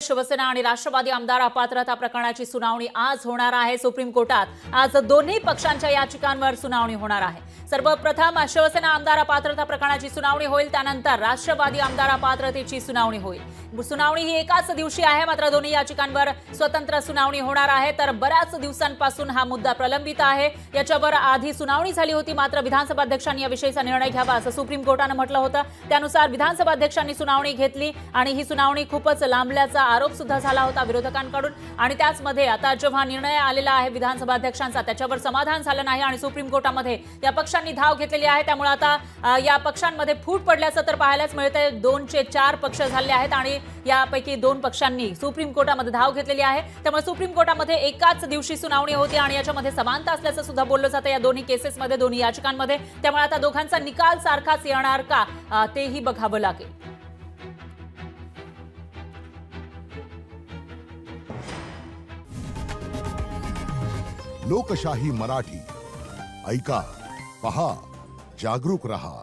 शिवसेना आणि राष्ट्रवादी आमदार अपात्रता प्रकरणाची सुनावणी आज होणार आहे सुप्रीम कोर्टात। आज दोन्ही पक्षांच्या याचिकांवर सुनावणी होणार आहे। सर्वप्रथम शिवसेना आमदार अपात्रता प्रकरणाची सुनावणी होईल, त्यानंतर राष्ट्रवादी आमदार अपात्रतेची सुनावणी होईल। सुनावणी ही एकाच दिवशी आहे, मात्र दोन्ही याचिकांवर स्वतंत्र सुनावणी होणार आहे। तर बऱ्याच दिवसांपासून हा मुद्दा प्रलंबित आहे। याच्यावर आधी सुनावणी झाली होती, मात्र विधानसभा अध्यक्षांनी या विषयीचा निर्णय घ्यावा असं सुप्रीम कोर्टाने म्हटलं होतं। त्यानुसार विधानसभा अध्यक्षांनी सुनावणी घेतली आणि ही सुनावणी खूपच लांबल्याचा आरोप सुद्धा झाला होता विरोधकांकडून। आणि त्याचमध्ये आता जेव्हा निर्णय आलेला आहे विधानसभा अध्यक्षांचा, त्याच्यावर समाधान झालं नाही आणि सुप्रीम कोर्टामध्ये या पक्षांनी धाव घेतलेली आहे। त्यामुळे आता या पक्षांमध्ये फूट पडल्याचं तर पाहायलाच मिळतंय। 2चे 4 पक्ष झाले आहेत आणि यापैकी 2 पक्षांनी सुप्रीम कोर्टामध्ये धाव घेतलेली आहे। त्यामुळे सुप्रीम कोर्टामध्ये एकाच दिवशी सुनावणी होती आणि याच्यामध्ये समानता असल्याचं सुद्धा बोललं जातं या दोन्ही केसेसमध्ये, दोन्ही याचिकांमध्ये। त्यामुळे आता दोघांचा निकाल सारखाच येणार का तेही बघावं लागेल। लोकशाही मराठी ऐका, पहा, जागरूक रहा।